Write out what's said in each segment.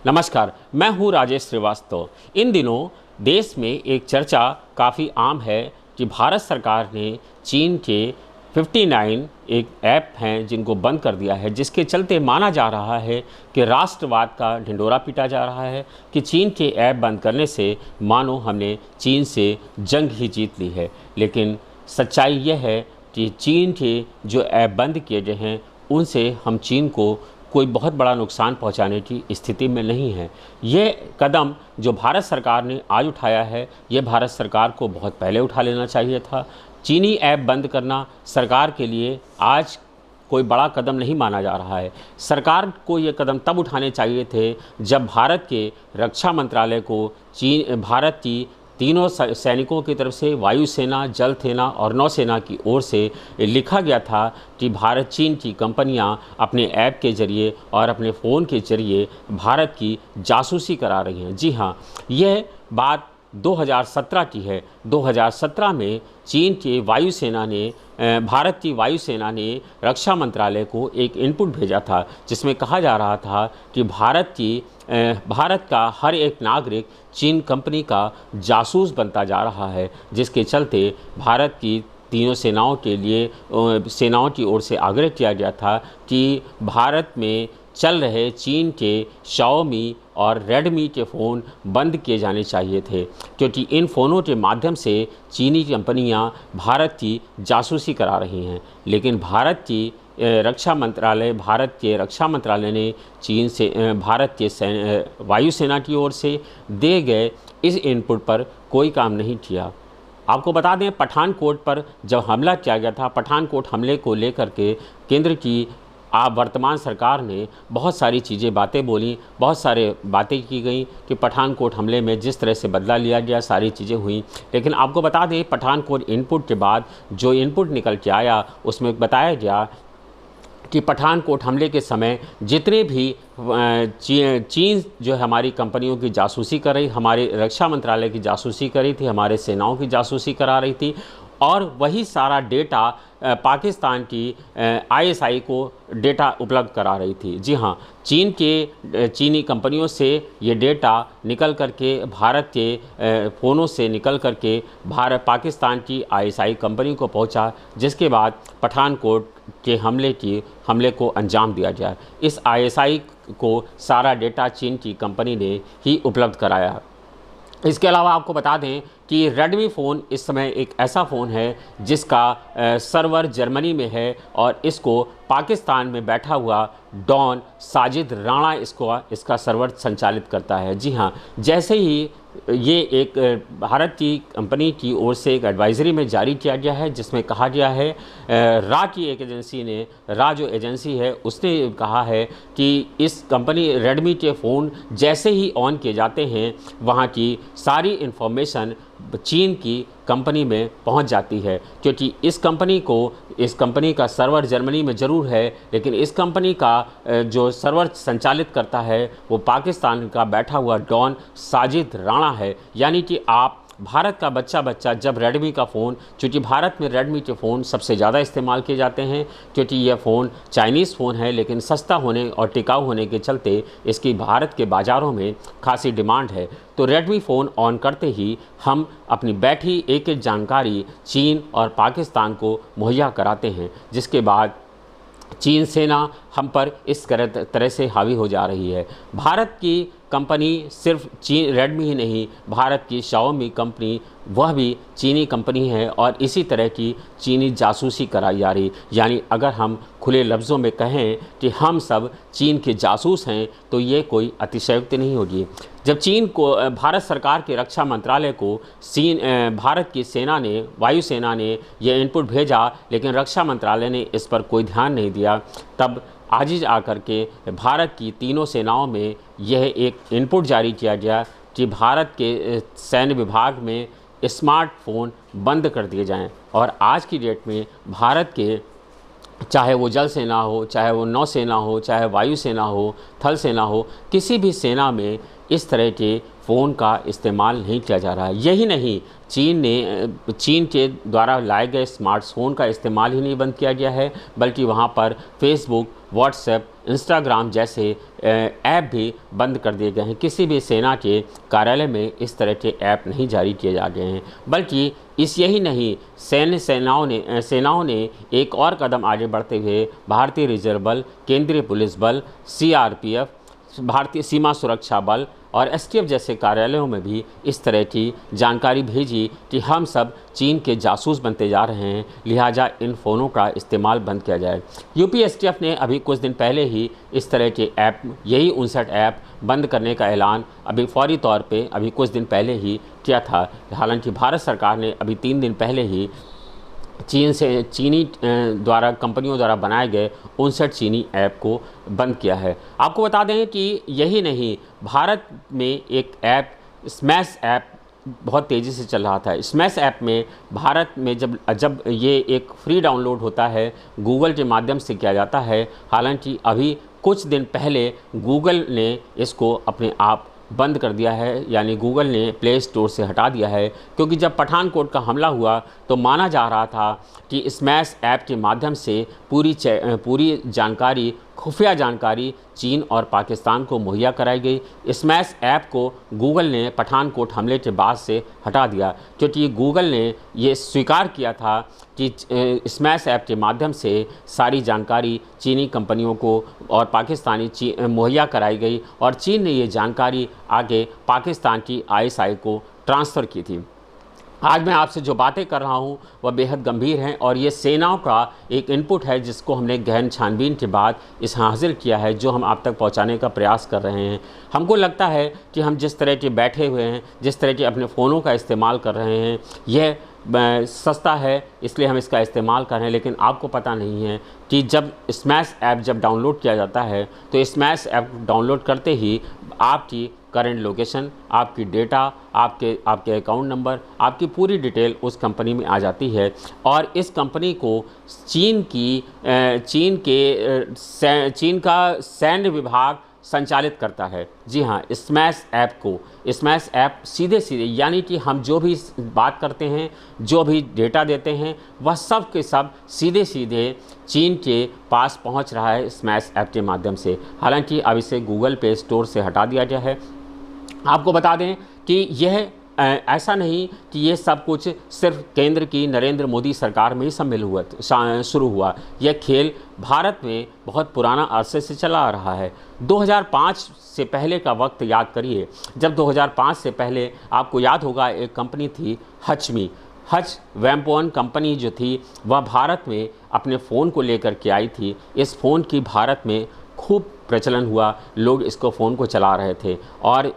नमस्कार, मैं हूं राजेश श्रीवास्तव। इन दिनों देश में एक चर्चा काफ़ी आम है कि भारत सरकार ने चीन के 59 एक ऐप हैं जिनको बंद कर दिया है, जिसके चलते माना जा रहा है कि राष्ट्रवाद का ढिंढोरा पीटा जा रहा है कि चीन के ऐप बंद करने से मानो हमने चीन से जंग ही जीत ली है। लेकिन सच्चाई यह है कि चीन के जो ऐप बंद किए गए हैं उनसे हम चीन को कोई बहुत बड़ा नुकसान पहुंचाने की स्थिति में नहीं है। ये कदम जो भारत सरकार ने आज उठाया है, ये भारत सरकार को बहुत पहले उठा लेना चाहिए था। चीनी ऐप बंद करना सरकार के लिए आज कोई बड़ा कदम नहीं माना जा रहा है। सरकार को ये कदम तब उठाने चाहिए थे जब भारत के रक्षा मंत्रालय को भारत की तीनों सैनिकों की तरफ से वायुसेना, जल सेना और नौसेना की ओर से लिखा गया था कि भारत चीन की कंपनियां अपने ऐप के ज़रिए और अपने फ़ोन के ज़रिए भारत की जासूसी करा रही हैं। जी हाँ, यह बात 2017 की है। 2017 में चीन की वायुसेना ने भारत की वायुसेना ने रक्षा मंत्रालय को एक इनपुट भेजा था जिसमें कहा जा रहा था कि भारत का हर एक नागरिक चीन कंपनी का जासूस बनता जा रहा है, जिसके चलते भारत की तीनों सेनाओं के लिए सेनाओं की ओर से आग्रह किया गया था कि भारत में चल रहे चीन के शाओमी और रेडमी के फ़ोन बंद किए जाने चाहिए थे, क्योंकि इन फ़ोनों के माध्यम से चीनी कंपनियां भारत की जासूसी करा रही हैं। लेकिन भारत के रक्षा मंत्रालय ने चीन से भारत के वायुसेना की ओर से दिए गए इस इनपुट पर कोई काम नहीं किया। आपको बता दें, पठानकोट पर जब हमला किया गया था, पठानकोट हमले को लेकर के केंद्र की वर्तमान सरकार ने बहुत सारी बातें बोली, बहुत सारे बातें की गई कि पठानकोट हमले में जिस तरह से बदला लिया गया, सारी चीज़ें हुई। लेकिन आपको बता दें, पठानकोट इनपुट के बाद जो इनपुट निकल के आया उसमें बताया गया कि पठानकोट हमले के समय जितने भी चीन जो है हमारी कंपनियों की जासूसी कर रही, हमारे रक्षा मंत्रालय की जासूसी कर रही थी, हमारे सेनाओं की जासूसी करा रही थी, और वही सारा डेटा पाकिस्तान की आईएसआई को डेटा उपलब्ध करा रही थी। जी हाँ, चीनी कंपनियों से ये डेटा निकल करके भारत के फ़ोनों से निकल करके पाकिस्तान की आईएसआई कंपनी को पहुंचा, जिसके बाद पठानकोट के हमले को अंजाम दिया गया। इस आईएसआई को सारा डेटा चीन की कंपनी ने ही उपलब्ध कराया। इसके अलावा आपको बता दें कि रेडमी फ़ोन इस समय एक ऐसा फ़ोन है जिसका सर्वर जर्मनी में है और इसको पाकिस्तान में बैठा हुआ डॉन साजिद राणा इसका सर्वर संचालित करता है। जी हाँ, जैसे ही ये एक भारत की कंपनी की ओर से एक एडवाइजरी में जारी किया गया है जिसमें कहा गया है, रा जो एजेंसी है उसने कहा है कि इस कंपनी रेडमी के फ़ोन जैसे ही ऑन किए जाते हैं वहाँ की सारी इन्फॉर्मेशन चीन की कंपनी में पहुंच जाती है, क्योंकि इस कंपनी का सर्वर जर्मनी में ज़रूर है, लेकिन इस कंपनी का जो सर्वर संचालित करता है वो पाकिस्तान का बैठा हुआ डॉन साजिद राणा है। यानी कि आप भारत का बच्चा जब रेडमी का फ़ोन, क्योंकि भारत में रेडमी के फ़ोन सबसे ज़्यादा इस्तेमाल किए जाते हैं, क्योंकि यह फ़ोन चाइनीज़ फ़ोन है, लेकिन सस्ता होने और टिकाऊ होने के चलते इसकी भारत के बाज़ारों में खासी डिमांड है। तो रेडमी फ़ोन ऑन करते ही हम अपनी बैठी एक जानकारी चीन और पाकिस्तान को मुहैया कराते हैं, जिसके बाद चीन सेना हम पर इस तरह से हावी हो जा रही है। भारत की कंपनी सिर्फ रेडमी ही नहीं, भारत की शाओमी कंपनी वह भी चीनी कंपनी है और इसी तरह की चीनी जासूसी कराई जा रही। यानी अगर हम खुले लफ्ज़ों में कहें कि हम सब चीन के जासूस हैं तो ये कोई अतिशयोक्ति नहीं होगी। जब भारत सरकार के रक्षा मंत्रालय को भारत की वायुसेना ने यह इनपुट भेजा, लेकिन रक्षा मंत्रालय ने इस पर कोई ध्यान नहीं दिया, तब आज आकर के भारत की तीनों सेनाओं में यह एक इनपुट जारी किया गया कि भारत के सैन्य विभाग में स्मार्टफोन बंद कर दिए जाएं। और आज की डेट में भारत के चाहे वो जल सेना हो, चाहे वो नौसेना हो, चाहे वायुसेना हो, थल सेना हो, किसी भी सेना में इस तरह के फ़ोन का इस्तेमाल नहीं किया जा रहा है। यही नहीं, चीन के द्वारा लाए गए स्मार्टफ़ोन का इस्तेमाल ही नहीं बंद किया गया है, बल्कि वहाँ पर फेसबुक व्हाट्सएप, इंस्टाग्राम जैसे ऐप भी बंद कर दिए गए हैं। किसी भी सेना के कार्यालय में इस तरह के ऐप नहीं जारी किए जा गए हैं। बल्कि यही नहीं, सेनाओं ने एक और कदम आगे बढ़ते हुए भारतीय रिजर्व बल, केंद्रीय पुलिस बल, सीआरपीएफ, भारतीय सीमा सुरक्षा बल और एसटीएफ जैसे कार्यालयों में भी इस तरह की जानकारी भेजी कि हम सब चीन के जासूस बनते जा रहे हैं, लिहाजा इन फ़ोनों का इस्तेमाल बंद किया जाए। यूपी एसटीएफ ने अभी कुछ दिन पहले ही इस तरह के ऐप, यही 59 ऐप बंद करने का ऐलान अभी फौरी तौर पे अभी कुछ दिन पहले ही किया था। हालांकि भारत सरकार ने अभी 3 दिन पहले ही चीनी द्वारा कंपनियों द्वारा बनाए गए 59 चीनी ऐप को बंद किया है। आपको बता दें कि यही नहीं, भारत में एक ऐप स्मैश ऐप बहुत तेज़ी से चल रहा था। स्मैश ऐप में भारत में जब ये एक फ्री डाउनलोड होता है, गूगल के माध्यम से किया जाता है। हालांकि अभी कुछ दिन पहले गूगल ने इसको अपने आप बंद कर दिया है, यानी गूगल ने प्ले स्टोर से हटा दिया है, क्योंकि जब पठानकोट का हमला हुआ तो माना जा रहा था कि स्मैश ऐप के माध्यम से पूरी जानकारी, खुफिया जानकारी चीन और पाकिस्तान को मुहैया कराई गई। स्मैश ऐप को गूगल ने पठानकोट हमले के बाद से हटा दिया, क्योंकि गूगल ने ये स्वीकार किया था कि स्मैश ऐप के माध्यम से सारी जानकारी चीनी कंपनियों को और पाकिस्तानी मुहैया कराई गई और चीन ने ये जानकारी आगे पाकिस्तान की आईएसआई को ट्रांसफ़र की थी। आज मैं आपसे जो बातें कर रहा हूँ वह बेहद गंभीर हैं और ये सेनाओं का एक इनपुट है, जिसको हमने गहन छानबीन के बाद इस हासिल किया है, जो हम आप तक पहुँचाने का प्रयास कर रहे हैं। हमको लगता है कि हम जिस तरह के बैठे हुए हैं, जिस तरह के अपने फ़ोनों का इस्तेमाल कर रहे हैं, यह सस्ता है इसलिए हम इसका इस्तेमाल कर रहे हैं, लेकिन आपको पता नहीं है कि जब स्मैश ऐप जब डाउनलोड किया जाता है तो स्मैश ऐप डाउनलोड करते ही आपकी करंट लोकेशन, आपकी डेटा, आपके अकाउंट नंबर, आपकी पूरी डिटेल उस कंपनी में आ जाती है और इस कंपनी को चीन का सैन्य विभाग संचालित करता है। जी हाँ, स्मैश ऐप सीधे यानी कि हम जो भी बात करते हैं, जो भी डेटा देते हैं, वह सब के सब सीधे चीन के पास पहुंच रहा है स्मैश ऐप के माध्यम से। हालांकि अब इसे गूगल प्ले स्टोर से हटा दिया गया है। आपको बता दें कि यह ऐसा नहीं कि ये सब कुछ सिर्फ केंद्र की नरेंद्र मोदी सरकार में ही शुरू हुआ। यह खेल भारत में बहुत पुराना अरसे से चला आ रहा है। 2005 से पहले का वक्त याद करिए, जब 2005 से पहले आपको याद होगा एक कंपनी थी हच वेम्पोन कंपनी जो थी, वह भारत में अपने फ़ोन को लेकर के आई थी। इस फ़ोन की भारत में खूब प्रचलन हुआ, लोग इसको फ़ोन को चला रहे थे और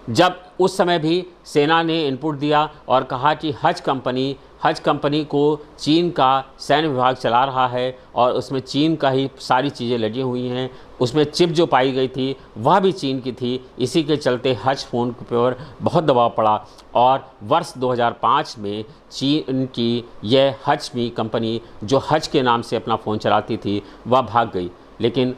जब उस समय भी सेना ने इनपुट दिया और कहा कि हज कंपनी को चीन का सैन्य विभाग चला रहा है और उसमें चीन का ही सारी चीज़ें लगी हुई हैं, उसमें चिप जो पाई गई थी वह भी चीन की थी। इसी के चलते हज फ़ोन पर बहुत दबाव पड़ा और वर्ष 2005 में चीन की यह हजमी कंपनी जो हज के नाम से अपना फ़ोन चलाती थी वह भाग गई। लेकिन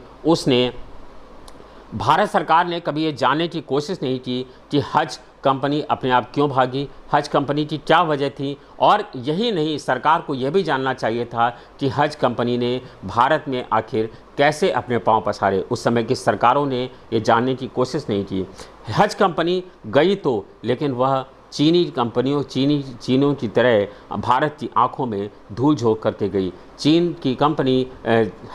भारत सरकार ने कभी ये जानने की कोशिश नहीं की कि हज कंपनी अपने आप क्यों भागी, हज कंपनी की क्या वजह थी। और यही नहीं, सरकार को यह भी जानना चाहिए था कि हज कंपनी ने भारत में आखिर कैसे अपने पांव पसारे। उस समय की सरकारों ने ये जानने की कोशिश नहीं की। हज कंपनी गई तो, लेकिन वह चीनियों की तरह भारत की आंखों में धूल झोंक करके गई। चीन की कंपनी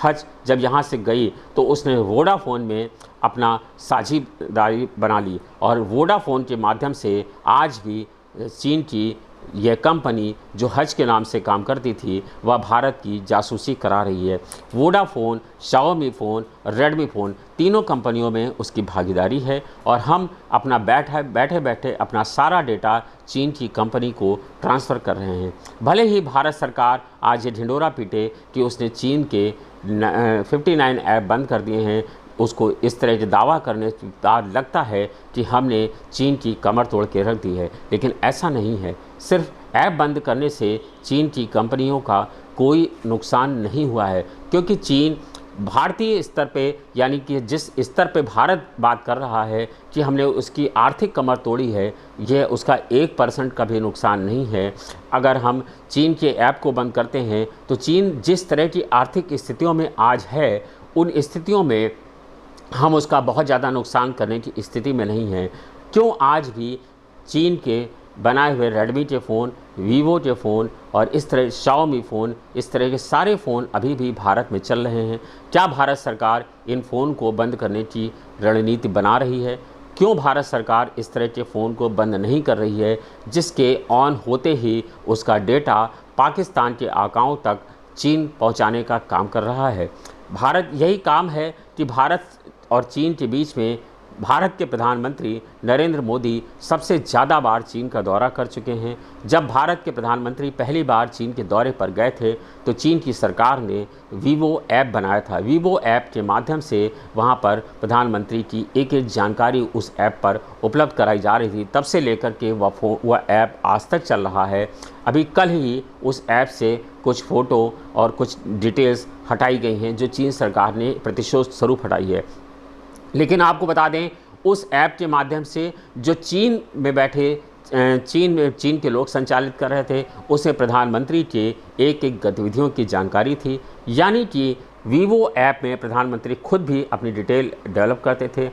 हज जब यहाँ से गई तो उसने वोडाफोन में अपना साझेदारी बना ली और वोडाफोन के माध्यम से आज भी चीन की यह कंपनी जो हज के नाम से काम करती थी वह भारत की जासूसी करा रही है। Vodafone, Xiaomi phone, Redmi phone, तीनों कंपनियों में उसकी भागीदारी है और हम अपना बैठे बैठे अपना सारा डेटा चीन की कंपनी को ट्रांसफ़र कर रहे हैं। भले ही भारत सरकार आज ये ढिंडोरा पीटे कि उसने चीन के 59 ऐप बंद कर दिए हैं, उसको इस तरह के दावा करने के बाद लगता है कि हमने चीन की कमर तोड़ के रख दी है, लेकिन ऐसा नहीं है। सिर्फ ऐप बंद करने से चीन की कंपनियों का कोई नुकसान नहीं हुआ है, क्योंकि चीन भारतीय स्तर पे, यानी कि जिस स्तर पे भारत बात कर रहा है कि हमने उसकी आर्थिक कमर तोड़ी है, यह उसका 1% का भी नुकसान नहीं है। अगर हम चीन के ऐप को बंद करते हैं तो चीन जिस तरह की आर्थिक स्थितियों में आज है, उन स्थितियों में हम उसका बहुत ज़्यादा नुकसान करने की स्थिति में नहीं है। क्यों आज भी चीन के बनाए हुए रेडमी के फ़ोन, वीवो के फ़ोन और इस तरह शाओमी फ़ोन, इस तरह के सारे फ़ोन अभी भी भारत में चल रहे हैं? क्या भारत सरकार इन फ़ोन को बंद करने की रणनीति बना रही है? क्यों भारत सरकार इस तरह के फ़ोन को बंद नहीं कर रही है, जिसके ऑन होते ही उसका डेटा पाकिस्तान के अकाउंट तक चीन पहुंचाने का काम कर रहा है? भारत यही काम है कि भारत और चीन के बीच में भारत के प्रधानमंत्री नरेंद्र मोदी सबसे ज़्यादा बार चीन का दौरा कर चुके हैं। जब भारत के प्रधानमंत्री पहली बार चीन के दौरे पर गए थे तो चीन की सरकार ने वीवो ऐप बनाया था। वीवो ऐप के माध्यम से वहां पर प्रधानमंत्री की एक एक जानकारी उस ऐप पर उपलब्ध कराई जा रही थी। तब से लेकर के वह ऐप आज तक चल रहा है। अभी कल ही उस ऐप से कुछ फ़ोटो और कुछ डिटेल्स हटाई गई हैं जो चीन सरकार ने प्रतिशोध स्वरूप हटाई है। लेकिन आपको बता दें, उस ऐप के माध्यम से जो चीन में बैठे चीन के लोग संचालित कर रहे थे, उसे प्रधानमंत्री के एक एक गतिविधियों की जानकारी थी। यानी कि वीवो ऐप में प्रधानमंत्री खुद भी अपनी डिटेल डेवलप करते थे।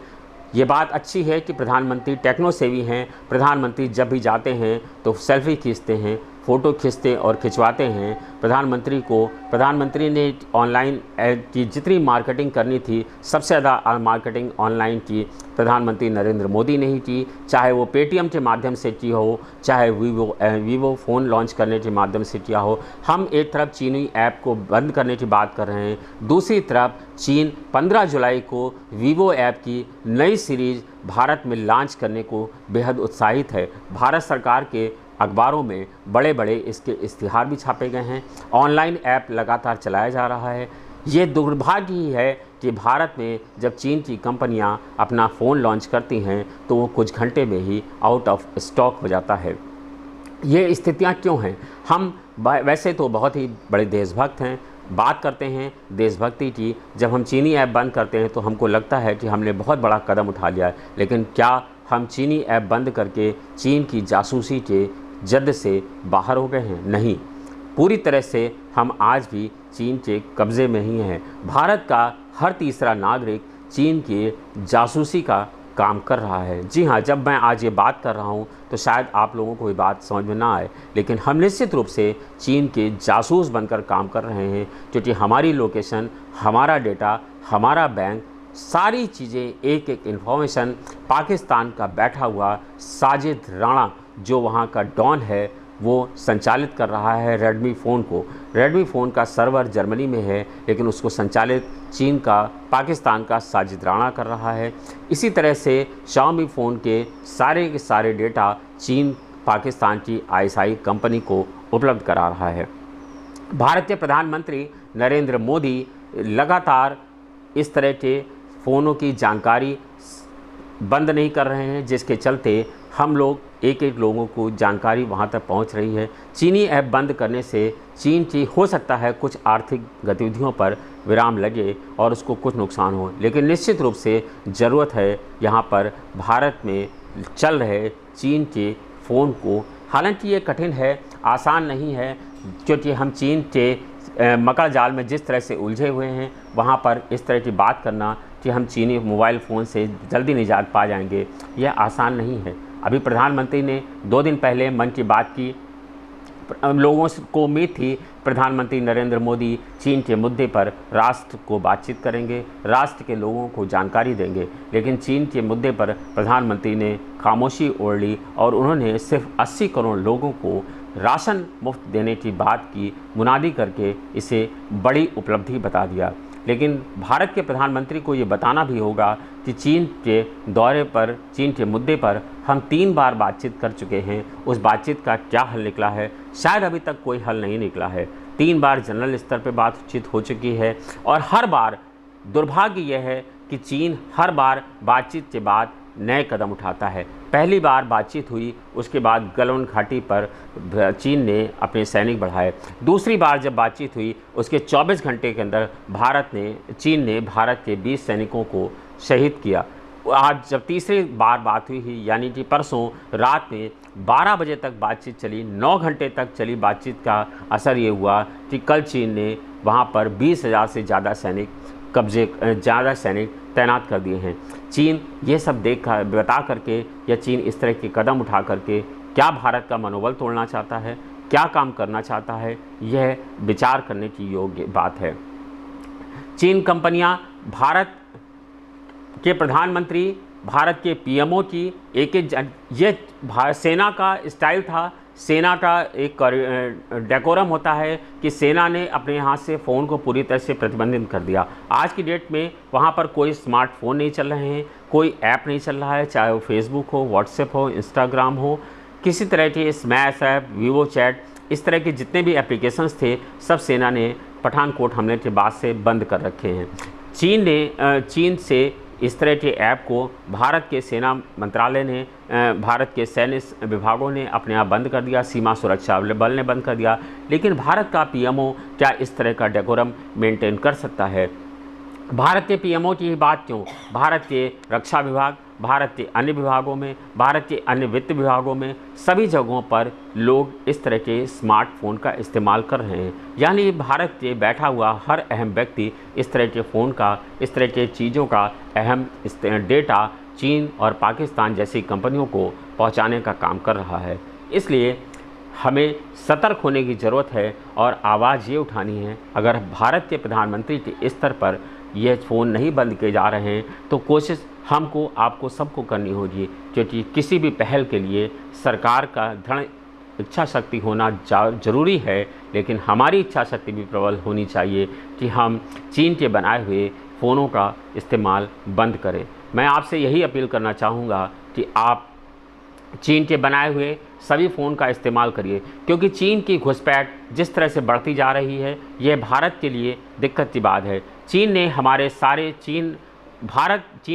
ये बात अच्छी है कि प्रधानमंत्री टेक्नो सेवी हैं। प्रधानमंत्री जब भी जाते हैं तो सेल्फी खींचते हैं, फ़ोटो खींचते और खिंचवाते हैं। प्रधानमंत्री ने ऑनलाइन की जितनी मार्केटिंग करनी थी, सबसे ज़्यादा मार्केटिंग ऑनलाइन की प्रधानमंत्री नरेंद्र मोदी ने ही की। चाहे वो पेटीएम के माध्यम से की हो, चाहे वीवो फ़ोन लॉन्च करने के माध्यम से किया हो। हम एक तरफ चीनी ऐप को बंद करने की बात कर रहे हैं, दूसरी तरफ चीन 15 जुलाई को वीवो ऐप की नई सीरीज़ भारत में लॉन्च करने को बेहद उत्साहित है। भारत सरकार के अखबारों में बड़े बड़े इसके इश्तिहार भी छापे गए हैं। ऑनलाइन ऐप लगातार चलाया जा रहा है। ये दुर्भाग्य ही है कि भारत में जब चीन की कंपनियां अपना फ़ोन लॉन्च करती हैं तो वो कुछ घंटे में ही आउट ऑफ स्टॉक हो जाता है। ये स्थितियां क्यों हैं? हम वैसे तो बहुत ही बड़े देशभक्त हैं, बात करते हैं देशभक्ति की। जब हम चीनी ऐप बंद करते हैं तो हमको लगता है कि हमने बहुत बड़ा कदम उठा लिया है। लेकिन क्या हम चीनी ऐप बंद करके चीन की जासूसी के जद से बाहर हो गए हैं? नहीं, पूरी तरह से हम आज भी चीन के कब्ज़े में ही हैं। भारत का हर तीसरा नागरिक चीन की जासूसी का काम कर रहा है। जी हाँ, जब मैं आज ये बात कर रहा हूँ तो शायद आप लोगों को ये बात समझ में ना आए, लेकिन हम निश्चित रूप से चीन के जासूस बनकर काम कर रहे हैं, क्योंकि हमारी लोकेशन, हमारा डेटा, हमारा बैंक, सारी चीज़ें, एक एक इन्फॉर्मेशन पाकिस्तान का बैठा हुआ साजिद राणा, जो वहाँ का डॉन है, वो संचालित कर रहा है रेडमी फ़ोन को। रेडमी फ़ोन का सर्वर जर्मनी में है, लेकिन उसको संचालित चीन का, पाकिस्तान का साजिद राणा कर रहा है। इसी तरह से शाओमी फ़ोन के सारे डेटा चीन पाकिस्तान की आईएसआई कंपनी को उपलब्ध करा रहा है। भारत के प्रधानमंत्री नरेंद्र मोदी लगातार इस तरह के फ़ोनों की जानकारी बंद नहीं कर रहे हैं, जिसके चलते हम लोग एक एक लोगों को जानकारी वहां तक पहुंच रही है। चीनी ऐप बंद करने से चीन की हो सकता है कुछ आर्थिक गतिविधियों पर विराम लगे और उसको कुछ नुकसान हो, लेकिन निश्चित रूप से ज़रूरत है यहाँ पर भारत में चल रहे चीन के फ़ोन को। हालांकि ये कठिन है, आसान नहीं है, क्योंकि हम चीन के मकड़ जाल में जिस तरह से उलझे हुए हैं, वहाँ पर इस तरह की बात करना कि हम चीनी मोबाइल फ़ोन से जल्दी निजात पा जाएंगे, यह आसान नहीं है। अभी प्रधानमंत्री ने 2 दिन पहले मन की बात की। लोगों को उम्मीद थी प्रधानमंत्री नरेंद्र मोदी चीन के मुद्दे पर राष्ट्र को बातचीत करेंगे, राष्ट्र के लोगों को जानकारी देंगे, लेकिन चीन के मुद्दे पर प्रधानमंत्री ने खामोशी ओढ़ ली और उन्होंने सिर्फ 80 करोड़ लोगों को राशन मुफ्त देने की बात की, मुनादी करके इसे बड़ी उपलब्धि बता दिया। लेकिन भारत के प्रधानमंत्री को ये बताना भी होगा कि चीन के दौरे पर, चीन के मुद्दे पर हम 3 बार बातचीत कर चुके हैं। उस बातचीत का क्या हल निकला है? शायद अभी तक कोई हल नहीं निकला है। 3 बार जनरल स्तर पर बातचीत हो चुकी है और हर बार दुर्भाग्य यह है कि चीन हर बार बातचीत के बाद नए कदम उठाता है। पहली बार बातचीत हुई, उसके बाद गलवान घाटी पर चीन ने अपने सैनिक बढ़ाए। दूसरी बार जब बातचीत हुई, उसके 24 घंटे के अंदर चीन ने भारत के 20 सैनिकों को शहीद किया। आज जब तीसरी बार बात हुई, यानी कि परसों रात में 12 बजे तक बातचीत चली, 9 घंटे तक चली बातचीत का असर ये हुआ कि कल चीन ने वहाँ पर 20,000 से ज़्यादा सैनिक तैनात कर दिए हैं। चीन ये सब बता करके, या चीन इस तरह के कदम उठा करके क्या भारत का मनोबल तोड़ना चाहता है, क्या काम करना चाहता है, यह विचार करने की योग्य बात है। चीन कंपनियां भारत के प्रधानमंत्री, भारत के पीएमओ की ये सेना का स्टाइल था। सेना का एक डेकोरम होता है कि सेना ने अपने यहाँ से फ़ोन को पूरी तरह से प्रतिबंधित कर दिया। आज की डेट में वहाँ पर कोई स्मार्टफोन नहीं चल रहे हैं, कोई ऐप नहीं चल रहा है, चाहे वो फेसबुक हो, व्हाट्सएप हो, इंस्टाग्राम हो, किसी तरह के स्मैश ऐप, वीवो चैट, इस तरह के जितने भी एप्लीकेशंस थे, सब सेना ने पठानकोट हमले के बाद से बंद कर रखे हैं। चीन से इस तरह के ऐप को भारत के सेना मंत्रालय ने, भारत के सैन्य विभागों ने अपने आप बंद कर दिया, सीमा सुरक्षा बल ने बंद कर दिया। लेकिन भारत का पीएमओ क्या इस तरह का डेकोरम मेंटेन कर सकता है? भारत के पीएमओ की ही बात क्यों, भारत के रक्षा विभाग, भारत के अन्य विभागों में, भारत के अन्य वित्त विभागों में, सभी जगहों पर लोग इस तरह के स्मार्टफोन का इस्तेमाल कर रहे हैं। यानी भारत के बैठा हुआ हर अहम व्यक्ति इस तरह के फ़ोन का, इस तरह के चीज़ों का अहम डेटा चीन और पाकिस्तान जैसी कंपनियों को पहुंचाने का काम कर रहा है। इसलिए हमें सतर्क होने की ज़रूरत है और आवाज़ ये उठानी है, अगर भारत के प्रधानमंत्री के स्तर पर ये फ़ोन नहीं बंद किए जा रहे हैं तो कोशिश हमको, आपको, सबको करनी होगी, क्योंकि किसी भी पहल के लिए सरकार का दृढ़ इच्छा शक्ति होना ज़रूरी है, लेकिन हमारी इच्छा शक्ति भी प्रबल होनी चाहिए कि हम चीन के बनाए हुए फ़ोनों का इस्तेमाल बंद करें। मैं आपसे यही अपील करना चाहूँगा कि आप चीन के बनाए हुए सभी फ़ोन का इस्तेमाल करिए, क्योंकि चीन की घुसपैठ जिस तरह से बढ़ती जा रही है, यह भारत के लिए दिक्कत की बात है। चीन ने हमारे सारे चीन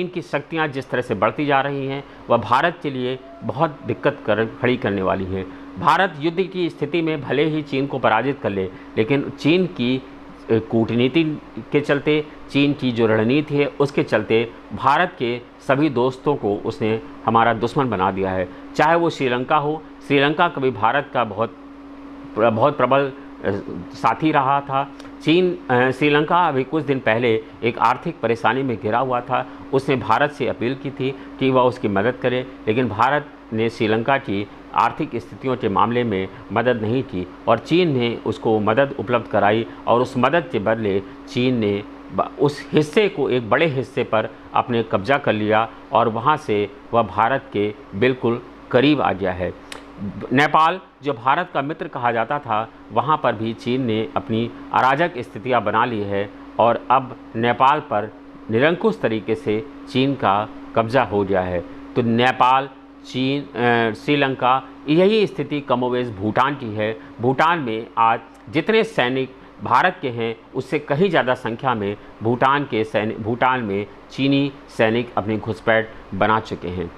की शक्तियां जिस तरह से बढ़ती जा रही हैं, वह भारत के लिए बहुत दिक्कत खड़ी करने वाली है। भारत युद्ध की स्थिति में भले ही चीन को पराजित कर ले, लेकिन चीन की कूटनीति के चलते, चीन की जो रणनीति है उसके चलते भारत के सभी दोस्तों को उसने हमारा दुश्मन बना दिया है। चाहे वो श्रीलंका हो, श्रीलंका कभी भारत का बहुत प्रबल साथी रहा था। श्रीलंका अभी कुछ दिन पहले एक आर्थिक परेशानी में घिरा हुआ था, उसने भारत से अपील की थी कि वह उसकी मदद करे, लेकिन भारत ने श्रीलंका की आर्थिक स्थितियों के मामले में मदद नहीं की और चीन ने उसको मदद उपलब्ध कराई, और उस मदद के बदले चीन ने उस हिस्से को, एक बड़े हिस्से पर अपने कब्जा कर लिया और वहाँ से वह भारत के बिल्कुल करीब आ गया है। नेपाल, जो भारत का मित्र कहा जाता था, वहाँ पर भी चीन ने अपनी अराजक स्थितियाँ बना ली है और अब नेपाल पर निरंकुश तरीके से चीन का कब्जा हो गया है। तो नेपाल, चीन, श्रीलंका, यही स्थिति कमोवेश भूटान की है। भूटान में आज जितने सैनिक भारत के हैं, उससे कहीं ज़्यादा संख्या में भूटान में चीनी सैनिक अपनी घुसपैठ बना चुके हैं।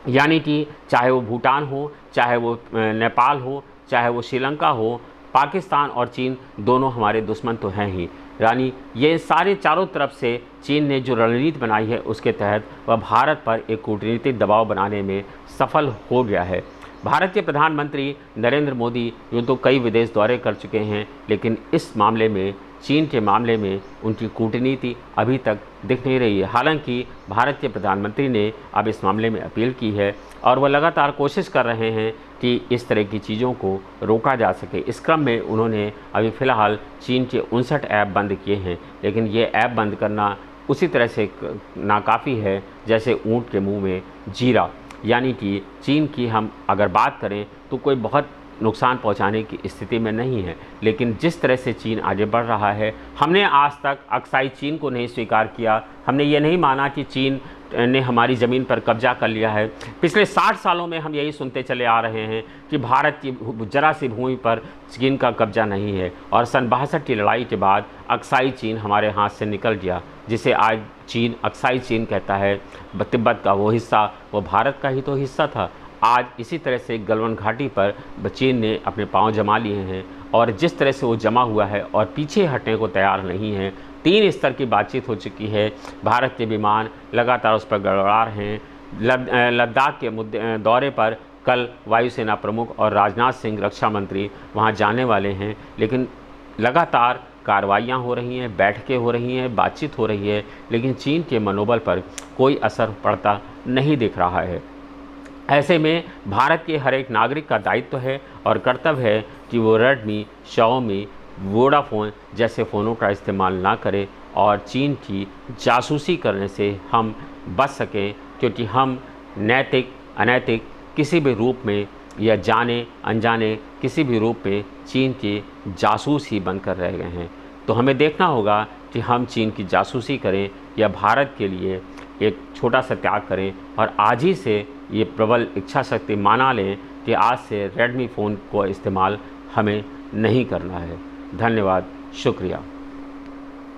यानी कि चाहे वो भूटान हो, चाहे वो नेपाल हो, चाहे वो श्रीलंका हो, पाकिस्तान और चीन दोनों हमारे दुश्मन तो हैं ही। यानी ये सारे चारों तरफ से चीन ने जो रणनीति बनाई है, उसके तहत वह भारत पर एक कूटनीतिक दबाव बनाने में सफल हो गया है। भारत के प्रधानमंत्री नरेंद्र मोदी यूँ तो कई विदेश दौरे कर चुके हैं, लेकिन इस मामले में, चीन के मामले में उनकी कूटनीति अभी तक दिख नहीं रही है। हालांकि भारत के प्रधानमंत्री ने अब इस मामले में अपील की है और वह लगातार कोशिश कर रहे हैं कि इस तरह की चीज़ों को रोका जा सके। इस क्रम में उन्होंने अभी फ़िलहाल चीन के 59 ऐप बंद किए हैं, लेकिन ये ऐप बंद करना उसी तरह से नाकाफ़ी है जैसे ऊँट के मुँह में जीरा। यानी कि चीन की हम अगर बात करें तो कोई बहुत नुकसान पहुंचाने की स्थिति में नहीं है, लेकिन जिस तरह से चीन आगे बढ़ रहा है, हमने आज तक अक्साई चीन को नहीं स्वीकार किया। हमने ये नहीं माना कि चीन ने हमारी ज़मीन पर कब्जा कर लिया है। पिछले 60 सालों में हम यही सुनते चले आ रहे हैं कि भारत की जरा सी भूमि पर चीन का कब्जा नहीं है, और सन 62 की लड़ाई के बाद अक्साई चीन हमारे हाथ से निकल गया, जिसे आज चीन अक्साई चीन कहता है, तिब्बत का वो हिस्सा वो भारत का ही तो हिस्सा था। आज इसी तरह से गलवान घाटी पर चीन ने अपने पांव जमा लिए हैं और जिस तरह से वो जमा हुआ है और पीछे हटने को तैयार नहीं है। 3 स्तर की बातचीत हो चुकी है, भारत के विमान लगातार उस पर गड़गड़ा रहे हैं। लद्दाख के दौरे पर कल वायुसेना प्रमुख और राजनाथ सिंह रक्षा मंत्री वहां जाने वाले हैं, लेकिन लगातार कार्रवाइयाँ हो रही हैं, बैठकें हो रही हैं, बातचीत हो रही है, लेकिन चीन के मनोबल पर कोई असर पड़ता नहीं दिख रहा है। ऐसे में भारत के हर एक नागरिक का दायित्व है और कर्तव्य है कि वो रेडमी, शाओमी, वोडाफोन जैसे फ़ोनों का इस्तेमाल ना करें और चीन की जासूसी करने से हम बच सकें, क्योंकि हम नैतिक अनैतिक किसी भी रूप में या जाने अनजाने किसी भी रूप में चीन के जासूस ही बनकर रह गए हैं। तो हमें देखना होगा कि हम चीन की जासूसी करें या भारत के लिए एक छोटा सा त्याग करें और आज ही से ये प्रबल इच्छा शक्ति माना लें कि आज से रेडमी फ़ोन को इस्तेमाल हमें नहीं करना है। धन्यवाद, शुक्रिया।